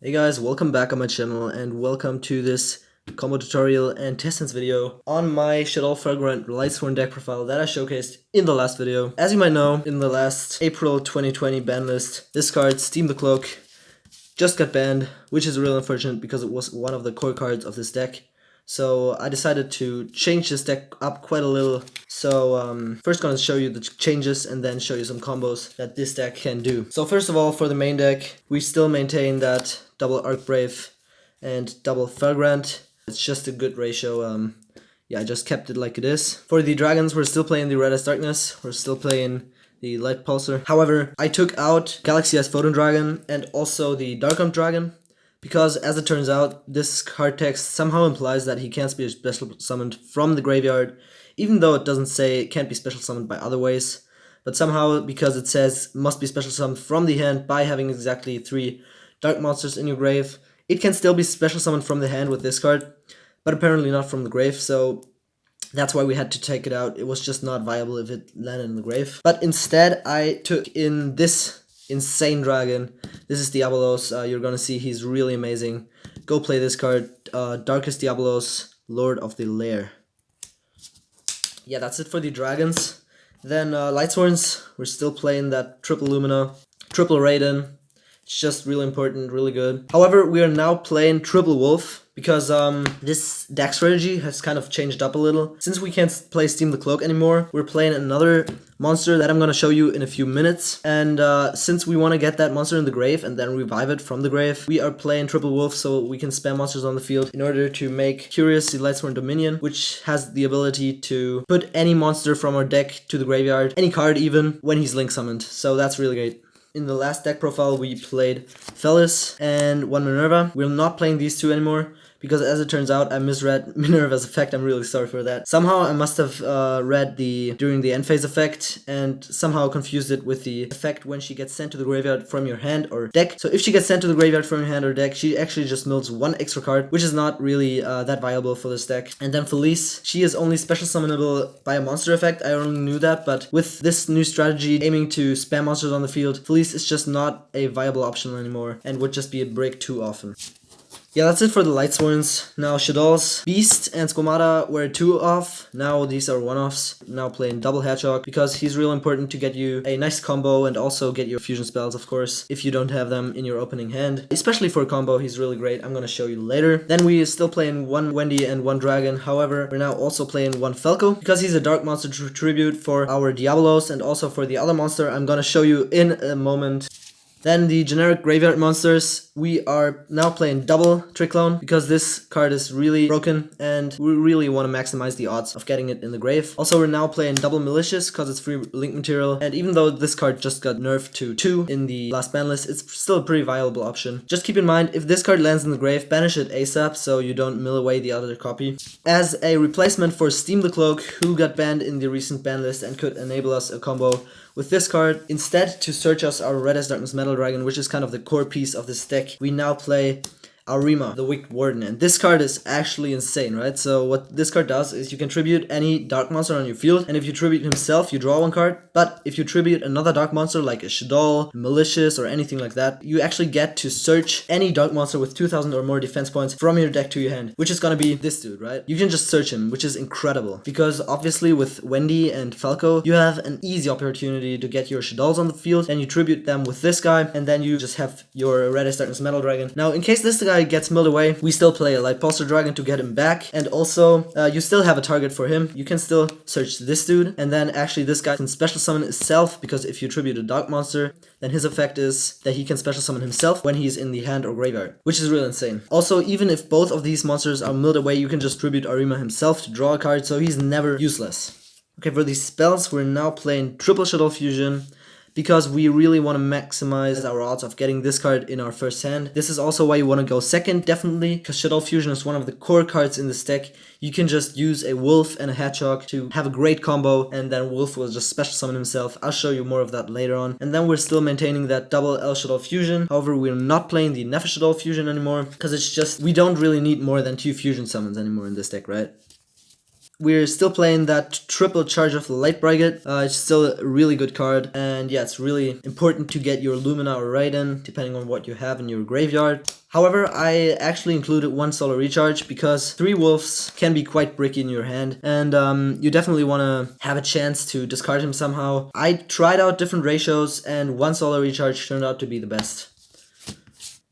Hey guys, welcome back on my channel and welcome to this combo tutorial and testings video on my Shaddoll Felgrand Lightsworn deck profile that I showcased in the last video. As you might know, in the last April 2020 ban list, this card, Steam the Cloak, just got banned, which is real unfortunate because it was one of the core cards of this deck. So I decided to change this deck up quite a little. So first gonna show you the changes and then show you some combos that this deck can do. So first of all, for the main deck, we still maintain that double Arcbrave and double Felgrand. It's just a good ratio. Yeah, I just kept it like it is. For the dragons, we're still playing the Red as Darkness. We're still playing the Light Pulsar. However, I took out Galaxy as Photon Dragon and also the Dark Dragon, because as it turns out, this card text somehow implies that he can't be special summoned from the graveyard, even though it doesn't say it can't be special summoned by other ways. But somehow, because it says must be special summoned from the hand by having exactly 3 dark monsters in your grave, it can still be special summoned from the hand with this card, but apparently not from the grave, so that's why we had to take it out. It was just not viable if it landed in the grave. But instead, I took in this insane dragon. This is Diabolos. You're gonna see he's really amazing. Go play this card. Darkest Diabolos, Lord of the Lair. Yeah, that's it for the dragons. Then Lightsworns, we're still playing that triple Lumina, triple Raiden. It's just really important, really good. However, we are now playing triple Wolf, because this deck strategy has kind of changed up a little. Since we can't play Steam the Cloak anymore, we're playing another monster that I'm going to show you in a few minutes. And since we want to get that monster in the grave and then revive it from the grave, we are playing Triple Wolf so we can spam monsters on the field in order to make Curious the Lightsworn Dominion, which has the ability to put any monster from our deck to the graveyard, any card even, when he's link summoned. So that's really great. In the last deck profile, we played Felis and 1 Minerva. We're not playing these two anymore, because as it turns out, I misread Minerva's effect. I'm really sorry for that. Somehow I must have read during the end phase effect and somehow confused it with the effect when she gets sent to the graveyard from your hand or deck. So if she gets sent to the graveyard from your hand or deck, she actually just mills 1 extra card, which is not really that viable for this deck. And then Felice, she is only special summonable by a monster effect. I only knew that, but with this new strategy aiming to spam monsters on the field, Felice is just not a viable option anymore and would just be a break too often. Yeah, that's it for the Lightsworns. Now Shaddolls, Beast and Squamata were 2-off. Now these are 1-offs. Now playing double Hedgehog because he's real important to get you a nice combo and also get your fusion spells, of course, if you don't have them in your opening hand. Especially for a combo, he's really great. I'm gonna show you later. Then we are still playing 1 Wendy and 1 Dragon. However, we're now also playing 1 Falco because he's a dark monster tribute for our Diabolos and also for the other monster I'm gonna show you in a moment. Then the generic graveyard monsters, we are now playing double Triclone because this card is really broken and we really want to maximize the odds of getting it in the grave. Also, we're now playing double Malicious because it's free link material, and even though this card just got nerfed to 2 in the last ban list, it's still a pretty viable option. Just keep in mind, if this card lands in the grave, banish it ASAP so you don't mill away the other copy. As a replacement for Steam the Cloak, who got banned in the recent ban list and could enable us a combo with this card, instead to search us our Red as Darkness Metal Dragon, which is kind of the core piece of this deck, we now play Aurima, the Wicked Warden, and this card is actually insane, right? So what this card does is you can tribute any dark monster on your field, and if you tribute himself, you draw 1 card, but if you tribute another dark monster like a Shaddoll, Malicious, or anything like that, you actually get to search any dark monster with 2000 or more defense points from your deck to your hand, which is gonna be this dude, right? You can just search him, which is incredible, because obviously with Wendy and Falco, you have an easy opportunity to get your Shaddolls on the field, and you tribute them with this guy, and then you just have your Red as Darkness Metal Dragon. Now, in case this guy gets milled away, we still play a Light Pulsar Dragon to get him back, and also you still have a target for him. You can still search this dude, and then actually this guy can special summon himself, because if you tribute a dark monster, then his effect is that he can special summon himself when he's in the hand or graveyard, which is really insane. Also, even if both of these monsters are milled away, you can just tribute Aurima himself to draw a card, so he's never useless. Okay, for these spells, we're now playing triple Shaddoll Fusion, because we really want to maximize our odds of getting this card in our first hand. This is also why you want to go second, definitely, because Shaddoll Fusion is one of the core cards in this deck. You can just use a Wolf and a Hedgehog to have a great combo, and then Wolf will just special summon himself. I'll show you more of that later on. And then we're still maintaining that double El Shaddoll Fusion. However, we're not playing the Nefer Shaddoll Fusion anymore, because it's just, we don't really need more than 2 fusion summons anymore in this deck, right? we're still playing that triple charge of the Light Brigade. It's still a really good card, and yeah, it's really important to get your Lumina or Raiden, depending on what you have in your graveyard. However, I actually included 1 solar recharge because 3 wolves can be quite bricky in your hand, and you definitely want to have a chance to discard him somehow. I tried out different ratios, and 1 solar recharge turned out to be the best.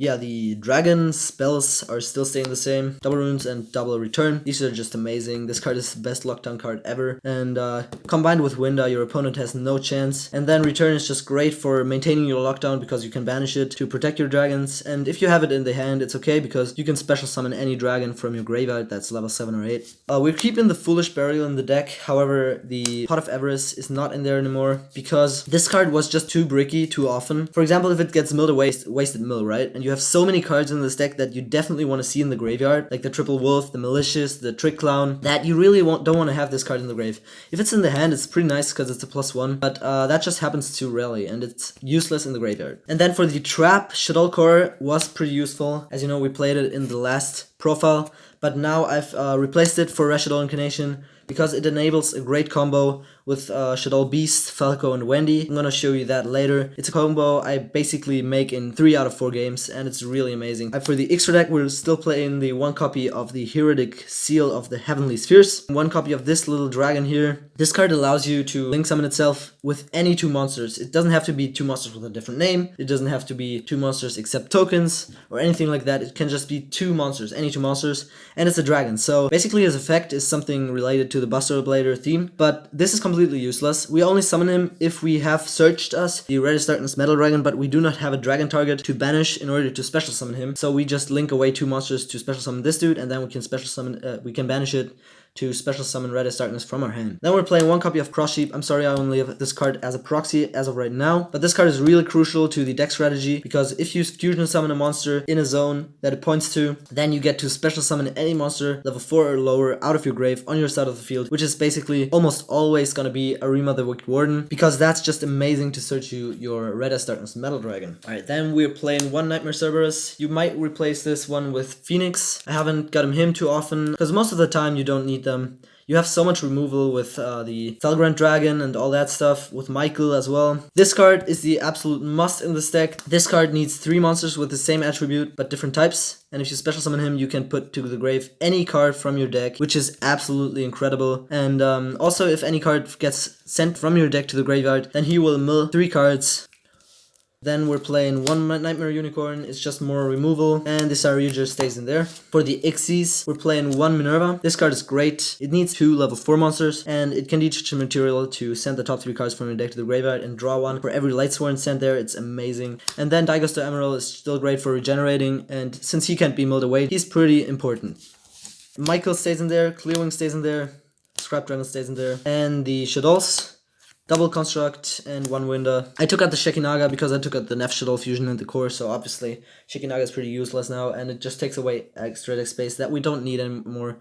Yeah, the dragon spells are still staying the same. Double runes and double return. These are just amazing. This card is the best lockdown card ever. And combined with Winda, your opponent has no chance. And then return is just great for maintaining your lockdown because you can banish it to protect your dragons. And if you have it in the hand, it's okay because you can special summon any dragon from your graveyard that's level 7 or 8. We're keeping the Foolish Burial in the deck. However, the Pot of Avarice is not in there anymore because this card was just too bricky too often. For example, if it gets milled away, wasted mill, right? And you have so many cards in this deck that you definitely want to see in the graveyard, like the Triple Wolf, the Malicious, the Trick Clown, that you really don't want to have this card in the grave. If it's in the hand, it's pretty nice because it's a +1, but that just happens too rarely, and it's useless in the graveyard. And then for the Trap, Shaddoll Core was pretty useful. As you know, we played it in the last profile, but now I've replaced it for Shaddoll Incarnation because it enables a great combo with Shaddoll Beast, Falco, and Wendy. I'm gonna show you that later. It's a combo I basically make in 3 out of 4 games, and it's really amazing. For the extra deck, we're still playing the 1 copy of the Heretic Seal of the Heavenly Spheres, 1 copy of this little dragon here. This card allows you to link summon itself with any 2 monsters. It doesn't have to be 2 monsters with a different name. It doesn't have to be 2 monsters except tokens or anything like that. It can just be 2 monsters, any 2 monsters, and it's a dragon. So basically his effect is something related to the Buster Blader theme, but this is completely useless. We only summon him if we have searched us the Reddest Darkness Metal Dragon, but we do not have a dragon target to banish in order to special summon him. So we just link away 2 monsters to special summon this dude, and then we can special summon, we can banish it to special summon Reddest Darkness from our hand. Then we're playing 1 copy of Cross Sheep. I'm sorry I only have this card as a proxy as of right now, but this card is really crucial to the deck strategy because if you fusion summon a monster in a zone that it points to, then you get to special summon any monster level 4 or lower out of your grave on your side of the field, which is basically almost always gonna be Arima the Wicked Warden, because that's just amazing to search your Reddest Darkness Metal Dragon. Alright, then we're playing 1 Knightmare Cerberus. You might replace this one with Phoenix. I haven't gotten him too often because most of the time you don't need them. You have so much removal with the Felgrand Dragon and all that stuff, with Michael as well. This card is the absolute must in this deck. This card needs 3 monsters with the same attribute but different types, and if you special summon him, you can put to the grave any card from your deck, which is absolutely incredible. And also, if any card gets sent from your deck to the graveyard, then he will mill 3 cards. Then we're playing 1 Knightmare Unicorn. It's just more removal, and this area just stays in there. For the Ixies, we're playing 1 Minerva. This card is great. It needs 2 level 4 monsters, and it can teach a material to send the top 3 cards from your deck to the graveyard and draw 1 for every Lightsworn sent there. It's amazing. And then Dragster Emerald is still great for regenerating, and since he can't be milled away, he's pretty important. Michael stays in there, Clearwing stays in there, Scrap Dragon stays in there, and the Shaddolls. Double Construct and 1 Winda. I took out the Shekinaga because I took out the Nef Shaddoll Fusion in the core, so obviously Shekinaga is pretty useless now, and it just takes away extra deck space that we don't need anymore.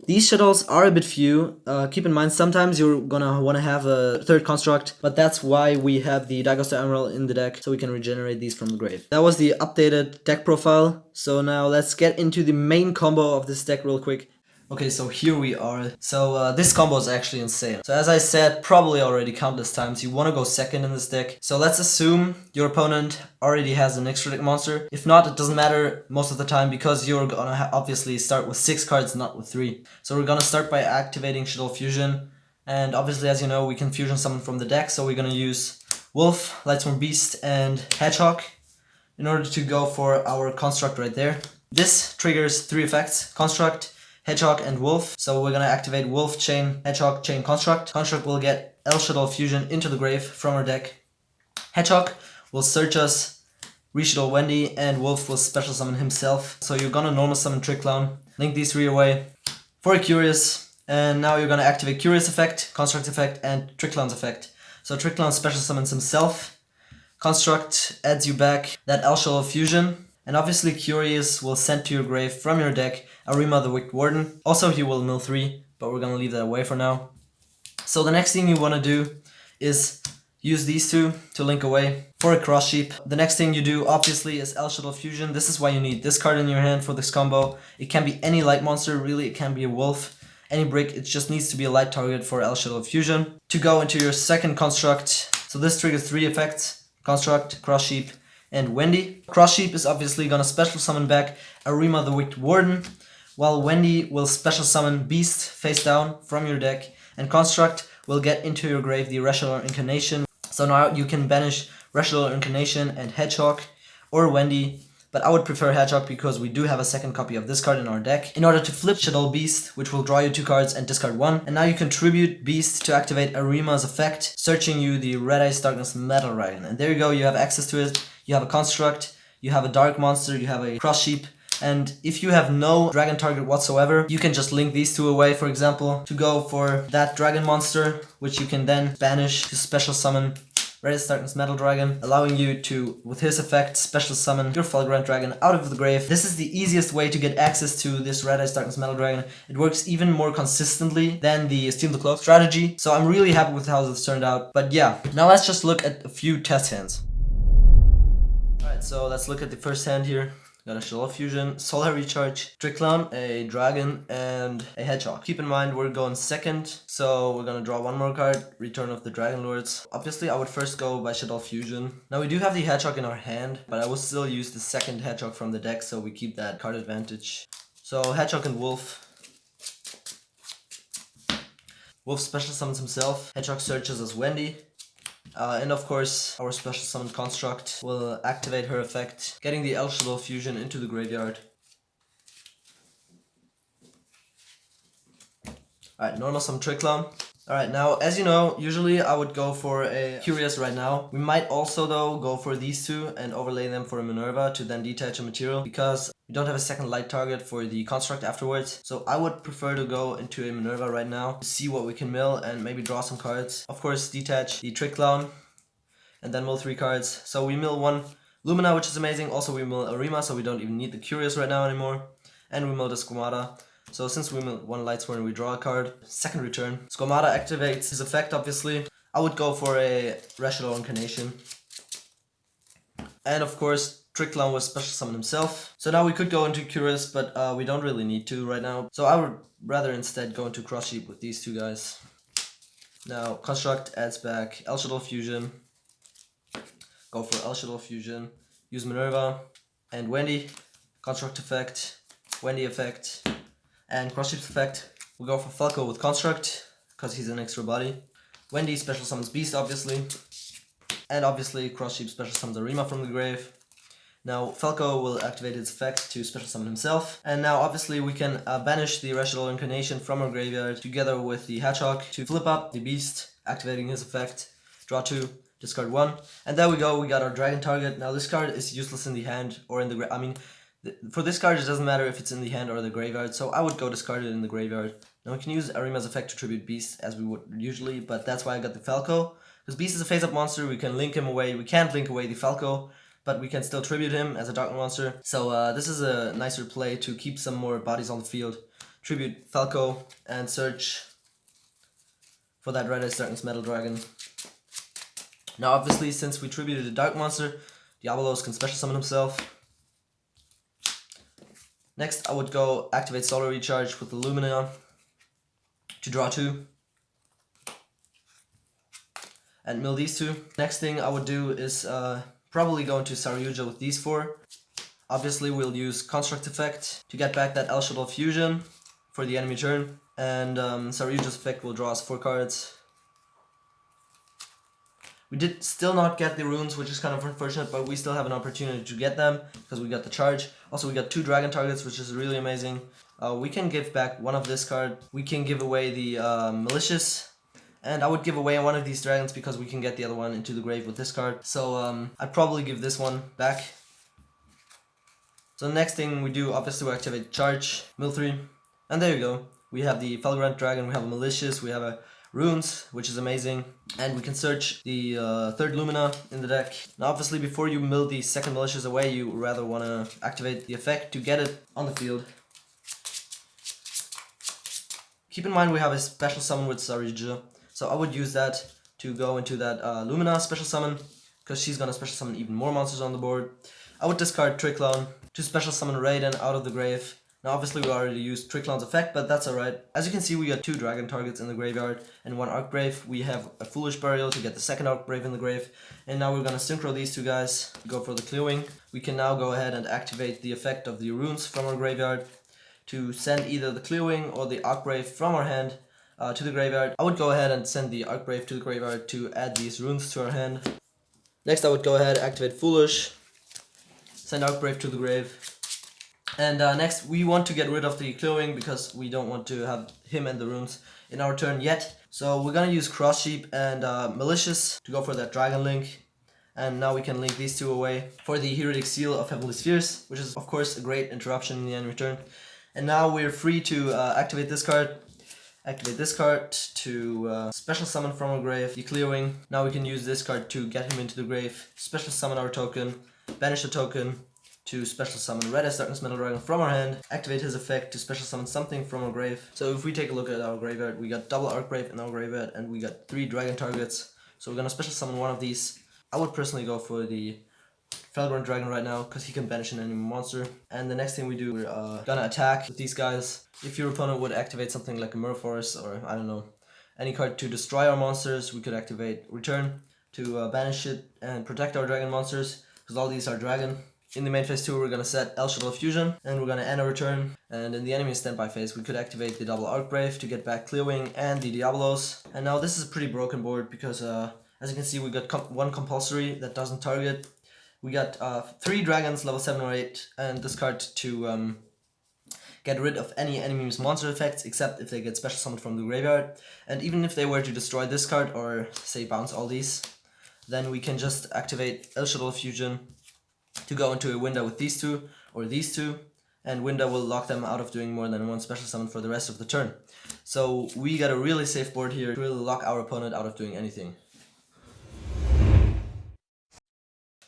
These Shaddolls are a bit few. Keep in mind, sometimes you're gonna want to have a 3rd construct, but that's why we have the Dragster Emerald in the deck, so we can regenerate these from the grave. That was the updated deck profile, so now let's get into the main combo of this deck real quick. Okay, so here we are. So this combo is actually insane. So as I said probably already countless times, you want to go second in this deck. So let's assume your opponent already has an extra deck monster. If not, it doesn't matter most of the time because you're gonna obviously start with 6 cards, not with 3. So we're gonna start by activating Shaddoll Fusion. And obviously, as you know, we can fusion summon from the deck. So we're gonna use Wolf, Lightsworn Beast, and Hedgehog in order to go for our construct right there. This triggers 3 effects: Construct, Hedgehog, and Wolf. So we're gonna activate Wolf, Chain, Hedgehog, Chain, Construct. Construct will get El Shaddoll Fusion into the grave from our deck. Hedgehog will search us, Reshadow Wendy, and Wolf will special summon himself. So you're gonna normal summon Trick Clown, link these 3 away for a Curious, and now you're gonna activate Curious effect, Construct effect, and Trick Clown's effect. So Trick Clown special summons himself, Construct adds you back that El Shaddoll Fusion, and obviously Curious will send to your grave from your deck Arima the Wicked Warden. Also he will mill 3, but we're gonna leave that away for now. So the next thing you wanna do is use these 2 to link away for a Cross Sheep. The next thing you do obviously is El Shaddoll Fusion. This is why you need this card in your hand for this combo. It can be any light monster, really, it can be a wolf. any brick, it just needs to be a light target for El Shaddoll Fusion. To go into your second construct, so this triggers 3 effects: Construct, Cross Sheep, and Wendy. Cross Sheep is obviously gonna special summon back Arima the Wicked Warden, while Wendy will special summon Beast face down from your deck, and Construct will get into your grave the Irrational Incarnation. So now you can banish Irrational Incarnation and Hedgehog or Wendy, but I would prefer Hedgehog because we do have a second copy of this card in our deck. In order to flip Shaddoll Beast, which will draw you 2 cards and discard 1, and now you can tribute Beast to activate Arima's effect, searching you the Red Ice Darkness Metal Dragon. And there you go, you have access to it, you have a Construct, you have a Dark Monster, you have a Cross Sheep, and if you have no dragon target whatsoever, you can just link these 2 away, for example, to go for that dragon monster, which you can then banish to special summon Red Ice Darkness Metal Dragon, allowing you to, with his effect, special summon your Felgrand dragon out of the grave. This is the easiest way to get access to this Red Ice Darkness Metal Dragon. It works even more consistently than the Steam the Cloak strategy, so I'm really happy with how this turned out. But yeah, now let's just look at a few test hands. Alright, so let's look at the first hand here. Got a Shaddoll Fusion, Solar Recharge, Trickclown, a Dragon, and a Hedgehog. Keep in mind we're going second, so we're gonna draw 1 more card, Return of the Dragon Lords. Obviously I would first go by Shaddoll Fusion. Now we do have the Hedgehog in our hand, but I will still use the second Hedgehog from the deck, so we keep that card advantage. So Hedgehog and Wolf. Wolf special summons himself, Hedgehog searches as Wendy. And of course, our special summon Construct will activate her effect, getting the El Shaddoll Fusion into the graveyard. Alright, normal summon Trickclown. Alright, now as you know, usually I would go for a Curious right now. We might also though go for these 2 and overlay them for a Minerva to then detach a material, because we don't have a second light target for the Construct afterwards. So I would prefer to go into a Minerva right now to see what we can mill and maybe draw some cards. Of course, detach the Trickclown and then mill 3 cards. So we mill 1 Lumina, which is amazing. Also we mill Arima, so we don't even need the Curious right now anymore. And we mill the Squamata. So since we mill 1 Lightsworn, we draw a card. Second return. Squamata activates his effect, obviously. I would go for a Shaddoll Incarnation. And of course, Trickclown was special summon himself. So now we could go into Curious, but we don't really need to right now. So I would rather instead go into Cross Sheep with these 2 guys. Now Construct adds back El Shaddoll Fusion. Go for El Shaddoll Fusion. Use Minerva and Wendy. Construct effect. Wendy effect. And Cross Sheep's effect. We'll go for Falco with Construct, because he's an extra body. Wendy special summons Beast, obviously. And obviously Cross Sheep special summons Arima from the grave. Now Falco will activate its effect to special summon himself. And now obviously we can banish the Shaddoll Incarnation from our graveyard together with the Hedgehog to flip up the Beast, activating his effect. Draw 2, discard 1. And there we go, we got our dragon target. Now this card is useless in the hand or in the I mean, for this card it doesn't matter if it's in the hand or the graveyard, so I would go discard it in the graveyard. Now we can use Arima's effect to tribute Beast as we would usually, but that's why I got the Falco. Because Beast is a face-up monster, we can link him away. We can't link away the Falco, but we can still tribute him as a dark monster. So this is a nicer play to keep some more bodies on the field. Tribute Falco and search for that Red Ice Darkness Metal Dragon. Now obviously since we tributed a dark monster, Diabolos can special summon himself. Next I would go activate Solar Recharge with the Lumina to draw 2. And mill these 2. Next thing I would do is probably go into Saryuja with these 4. Obviously we'll use Construct effect to get back that El Shaddoll Fusion for the enemy turn. And Saryuja's effect will draw us 4 cards. We did still not get the runes, which is kind of unfortunate, but we still have an opportunity to get them because we got the charge. Also, we got 2 dragon targets, which is really amazing. We can give back one of this card. We can give away the Malicious. And I would give away one of these dragons because we can get the other one into the grave with this card. So I'd probably give this one back. So the next thing we do, obviously we activate Charge, mill 3. And there you go. We have the Felgrand dragon, we have a Malicious, we have a runes, which is amazing, and we can search the 3rd Lumina in the deck. Now obviously before you mill the 2nd Malicious away, you rather want to activate the effect to get it on the field. Keep in mind we have a special summon with Saryuja, so I would use that to go into that Lumina special summon, because she's gonna special summon even more monsters on the board. I would discard Trickclown to special summon Raiden out of the grave, Now obviously we already used Tricklon's effect, but that's alright. As you can see, we got 2 dragon targets in the graveyard and 1 Archbrave. We have a Foolish Burial to get the second Archbrave in the grave. And now we're gonna synchro these 2 guys, go for the Clearing. We can now go ahead and activate the effect of the runes from our graveyard to send either the Clearing or the Archbrave from our hand to the graveyard. I would go ahead and send the Archbrave to the graveyard to add these runes to our hand. Next I would go ahead, activate Foolish, send Archbrave to the grave. And next we want to get rid of the Clearing because we don't want to have him and the runes in our turn yet. So we're gonna use Cross Sheep and Malicious to go for that Dragon Link. And now we can link these 2 away for the Heretic Seal of Heavenly Spheres, which is of course a great interruption in the enemy turn. And now we're free to activate this card. Activate this card to special summon from our grave the Clearing. Now we can use this card to get him into the grave, special summon our token, banish the token, to special summon Red as Darkness Metal Dragon from our hand, activate his effect to special summon something from our grave. So if we take a look at our graveyard, we got double Archbrave in our graveyard and we got 3 dragon targets. So we're gonna special summon one of these. I would personally go for the Felgrand Dragon right now because he can banish an enemy monster. And the next thing we do, we're gonna attack with these guys. If your opponent would activate something like a MR5 or I don't know, any card to destroy our monsters, we could activate Return to banish it and protect our dragon monsters because all these are dragon. In the main phase 2, we're gonna set El Shaddoll Fusion, and we're gonna end a return. And in the enemy standby phase, we could activate the double Archbrave to get back Clearwing and the Diablos. And now this is a pretty broken board because, as you can see, we got 1 compulsory that doesn't target. We got 3 dragons, level 7 or 8, and this card to get rid of any enemy's monster effects, except if they get special summoned from the graveyard. And even if they were to destroy this card, or say bounce all these, then we can just activate El Shaddoll Fusion to go into a window with these 2 or these 2, and window will lock them out of doing more than 1 special summon for the rest of the turn. So we got a really safe board here to really lock our opponent out of doing anything.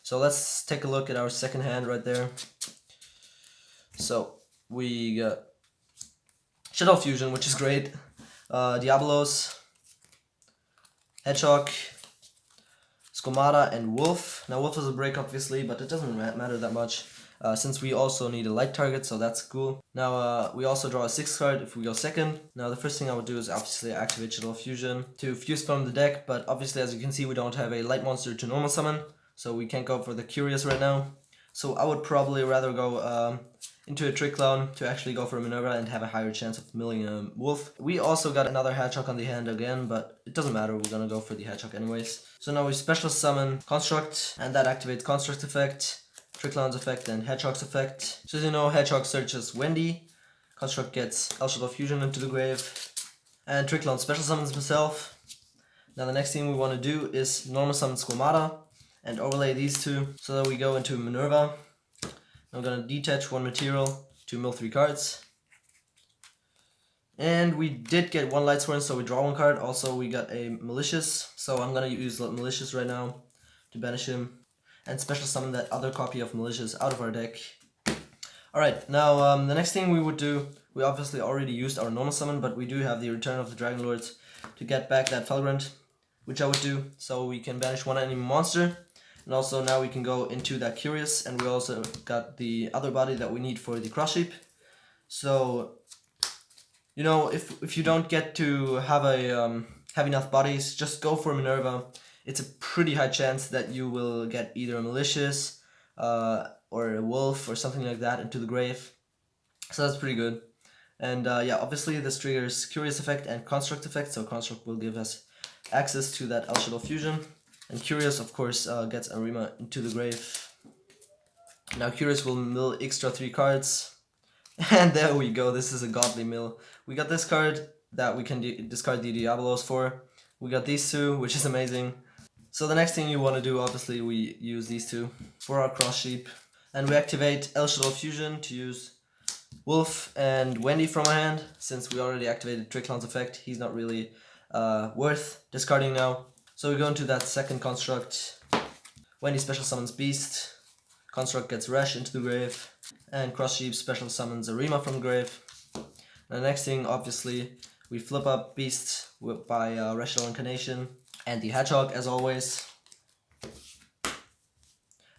So let's take a look at our second hand right there. So we got Shaddoll Fusion, which is great, Diablos, Hedgehog, Skomata, and Wolf. Now Wolf is a break obviously, but it doesn't matter that much since we also need a light target, so that's cool. Now we also draw a 6th card if we go second. Now the first thing I would do is obviously activate Shaddoll Fusion to fuse from the deck, but obviously as you can see we don't have a light monster to normal summon, so we can't go for the Curious right now. So I would probably rather go into a Trick Clown to actually go for a Minerva and have a higher chance of milling a Wolf. We also got another Hedgehog on the hand again, but it doesn't matter, we're gonna go for the Hedgehog anyways. So now we special summon Construct, and that activates Construct effect, Trick Clown's effect, and Hedgehog's effect. So as you know, Hedgehog searches Wendy, Construct gets El Shaddoll Fusion into the grave, and Trick Clown special summons himself. Now the next thing we want to do is normal summon Skomata and overlay these 2 so that we go into Minerva. I'm gonna detach 1 material to mill 3 cards. And we did get 1 Lightsworn, so we draw 1 card. Also we got a Malicious, so I'm gonna use Malicious right now to banish him and special summon that other copy of Malicious out of our deck. Alright, now the next thing we would do, we obviously already used our normal summon, but we do have the Return of the Dragon Lords to get back that Felgrand, which I would do, so we can banish 1 enemy monster. And also now we can go into that Curious, and we also got the other body that we need for the Cross Sheep. So, you know, if you don't get to have have enough bodies, just go for Minerva. It's a pretty high chance that you will get either a Malicious or a Wolf or something like that into the grave. So that's pretty good. And yeah, obviously this triggers Curious effect and Construct effect, so Construct will give us access to that El Shaddoll Fusion. And Curious, of course, gets Arima into the grave. Now Curious will mill extra 3 cards. And there we go, this is a godly mill. We got this card that we can discard the Diablos for. We got these 2, which is amazing. So the next thing you want to do, obviously, we use these 2 for our Cross Sheep. And we activate El Shaddoll Fusion to use Wolf and Wendy from our hand. Since we already activated Trick Clown's effect, he's not really worth discarding now. So we go into that second Construct. Wendy special summons Beast. Construct gets Rash into the grave. And Cross Sheep special summons Arima from the grave. And the next thing, obviously, we flip up Beast by Rational Incarnation. And the Hedgehog, as always.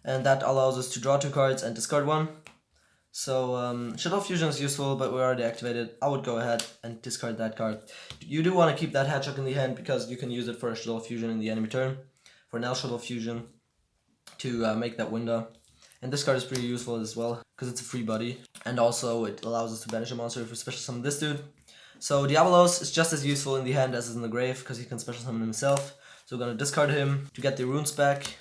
And that allows us to draw 2 cards and discard 1. So Shaddoll Fusion is useful, but we already activated. I would go ahead and discard that card. You do want to keep that Hedgehog in the hand because you can use it for a Shaddoll Fusion in the enemy turn, for an Shaddoll Fusion to make that window. And this card is pretty useful as well because it's a free body, and also it allows us to banish a monster if we special summon this dude. So Diabolos is just as useful in the hand as in the grave because he can special summon himself. So we're gonna discard him to get the runes back.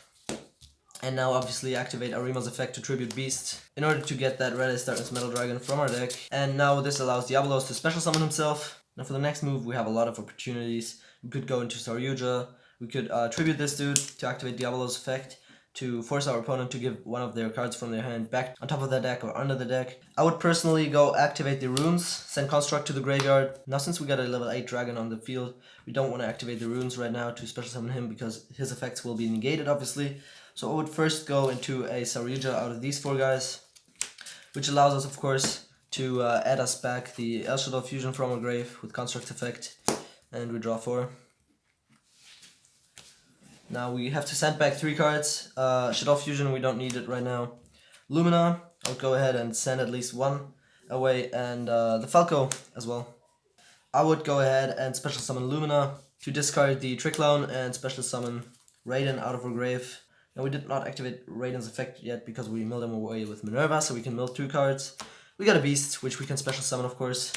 And now obviously activate Arima's effect to tribute Beast in order to get that Red Ice Darkness Metal Dragon from our deck. And now this allows Diabolos to special summon himself. Now for the next move we have a lot of opportunities. We could go into Saryuja, we could tribute this dude to activate Diabolos' effect to force our opponent to give one of their cards from their hand back on top of their deck or under the deck. I would personally go activate the runes, send Construct to the graveyard. Now since we got a level 8 dragon on the field, we don't want to activate the runes right now to special summon him because his effects will be negated obviously. So I would first go into a Saryuja out of these 4 guys, which allows us of course to add us back the Shaddoll Fusion from our grave with Construct effect, and we draw 4. Now we have to send back 3 cards. Shaddoll Fusion, we don't need it right now. Lumina, I'll go ahead and send at least 1 away, and the Falco as well. I would go ahead and special summon Lumina to discard the Trick Loan and special summon Raiden out of her grave. Now we did not activate Raiden's effect yet because we milled him away with Minerva, so we can mill 2 cards. We got a Beast, which we can special summon of course.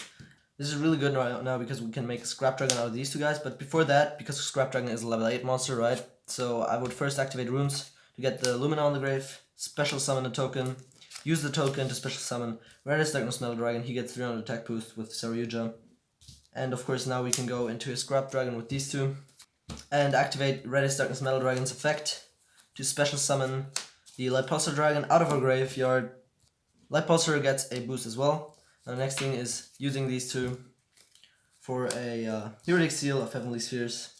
This is really good right now because we can make a Scrap Dragon out of these 2 guys, but before that, because Scrap Dragon is a level 8 monster, right? So I would first activate runes to get the Lumina on the grave, special summon a token, use the token to special summon Red Ice Darkness Metal Dragon. He gets 300 attack boost with Saryuja. And of course now we can go into a Scrap Dragon with these 2 and activate Red Ice Darkness Metal Dragon's effect to special summon the Light Pulsar Dragon out of our graveyard. Light Pulsar gets a boost as well. Now the next thing is using these 2 for a Heroic Seal of Heavenly Spheres.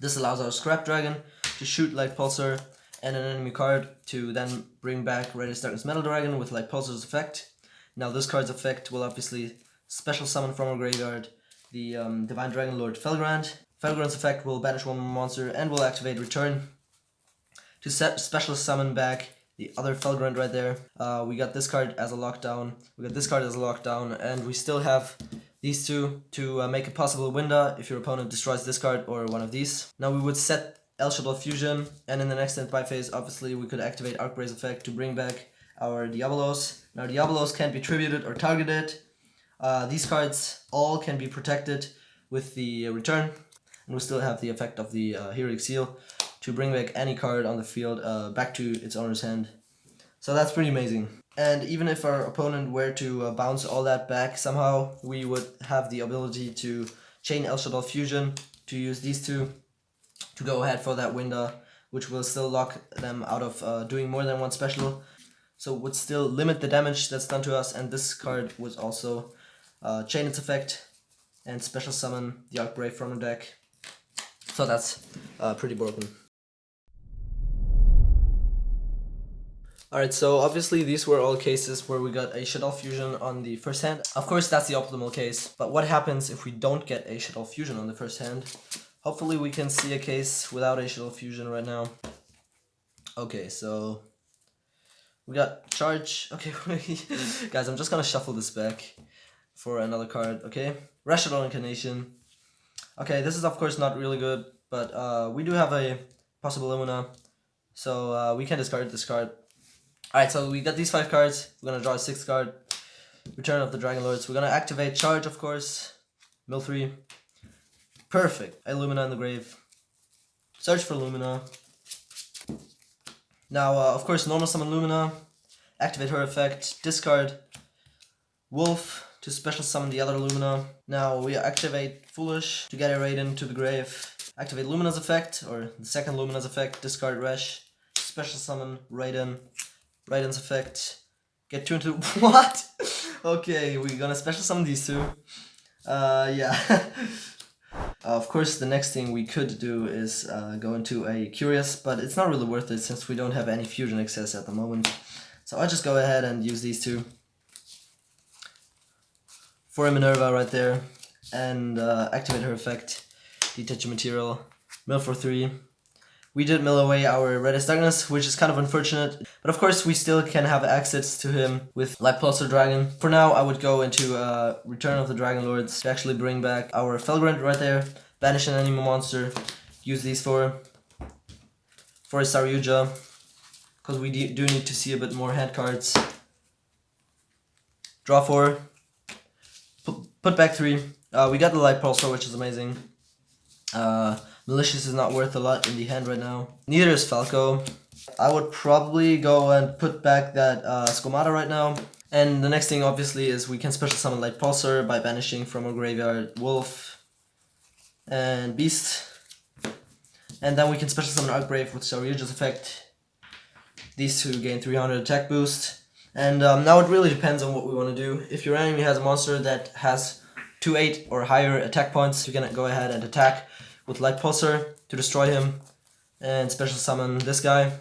This allows our Scrap Dragon to shoot Light Pulsar and an enemy card to then bring back Red Ice Darkness Metal Dragon with Light Pulsar's effect. Now this card's effect will obviously special summon from our graveyard the Divine Dragon Lord Felgrand. Felgrand's effect will banish 1 monster and will activate Return to special summon back the other Felgrand right there. We got this card as a lockdown, and we still have these 2 to make a possible window if your opponent destroys this card or one of these. Now we would set Shaddoll Fusion, and in the next standby phase obviously we could activate Arcbrace effect to bring back our Diabolos. Now Diabolos can't be tributed or targeted. These cards all can be protected with the Return, and we still have the effect of the Heroic Seal to bring back any card on the field back to its owner's hand. So that's pretty amazing. And even if our opponent were to bounce all that back somehow, we would have the ability to chain Shaddoll Fusion to use these 2 to go ahead for that window, which will still lock them out of doing more than 1 special. So it would still limit the damage that's done to us, and this card would also chain its effect and special summon the Arcbrave from the deck. So that's pretty broken. Alright, so obviously these were all cases where we got a Shaddoll Fusion on the first hand. Of course that's the optimal case, but what happens if we don't get a Shaddoll Fusion on the first hand? Hopefully we can see a case without a Shaddoll Fusion right now. Okay, so we got Charge. Okay, guys, I'm just gonna shuffle this back for another card, okay? Shaddoll Incarnation. Okay, this is of course not really good, but we do have a possible Lumina, so we can discard this card. Alright, so we got these 5 cards. We're gonna draw a 6th card. Return of the Dragon Lords. We're gonna activate Charge, of course. Mill 3. Perfect. A Lumina in the grave. Search for Lumina. Now, of course, normal summon Lumina. Activate her effect. Discard Wolf to special summon the other Lumina. Now we activate Foolish to get a Raiden to the grave. Activate Lumina's effect, or the second Lumina's effect. Discard Resh. Special summon Raiden. Raiden's effect. Get 2 into... What? Okay, we're gonna special summon these 2. Yeah. Of course, the next thing we could do is go into a Curious, but it's not really worth it since we don't have any fusion access at the moment. So I'll just go ahead and use these 2. For a Minerva right there, and activate her effect. Detach a material. Mill for 3. we did mill away our Reddest Darkness, which is kind of unfortunate. But of course, we still can have access to him with Light Pulsar Dragon. For now, I would go into Return of the Dragon Lords to actually bring back our Felgrand right there. Banish an enemy monster. Use these for a Saryuja, because we do need to see a bit more hand cards. Draw 4. Put back 3. We got the Light Pulsar, which is amazing. Malicious is not worth a lot in the hand right now. Neither is Falco. I would probably go and put back that Skomata right now. And the next thing obviously is we can special summon Light Pulsar by banishing from a graveyard Wolf and Beast. And then we can special summon Archbrave with Saryuja's effect. These two gain 300 attack boost. And now it really depends on what we want to do. If your enemy has a monster that has 2/8 or higher attack points, you can go ahead and attack with Light Pulsar to destroy him and special summon this guy.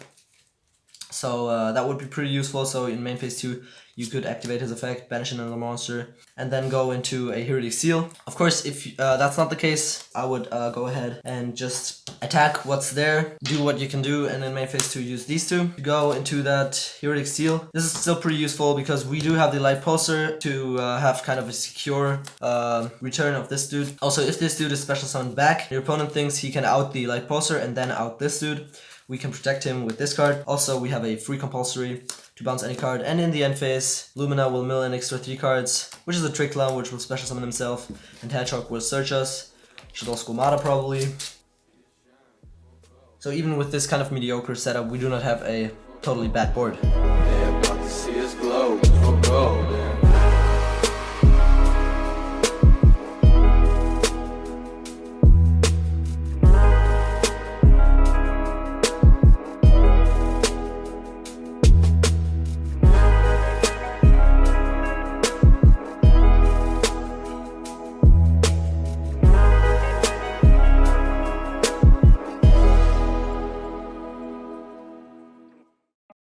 So that would be pretty useful. So in main phase 2, you could activate his effect, banish another monster, and then go into a Heretic Seal. Of course, if that's not the case, I would go ahead and just attack what's there, do what you can do, and in main phase 2 use these two to go into that Heretic Seal. This is still pretty useful because we do have the Light Pulsar to have kind of a secure return of this dude. Also, if this dude is special summoned back, your opponent thinks he can out the Light Pulsar and then out this dude. We can protect him with this card. Also, we have a free compulsory to bounce any card. And in the end phase, Lumina will mill an extra 3 cards, which is a Trick Clown, which will special summon himself, and Hedgehog will search us. Shaddoll Skomata probably. So even with this kind of mediocre setup, we do not have a totally bad board. They're about to see us glow.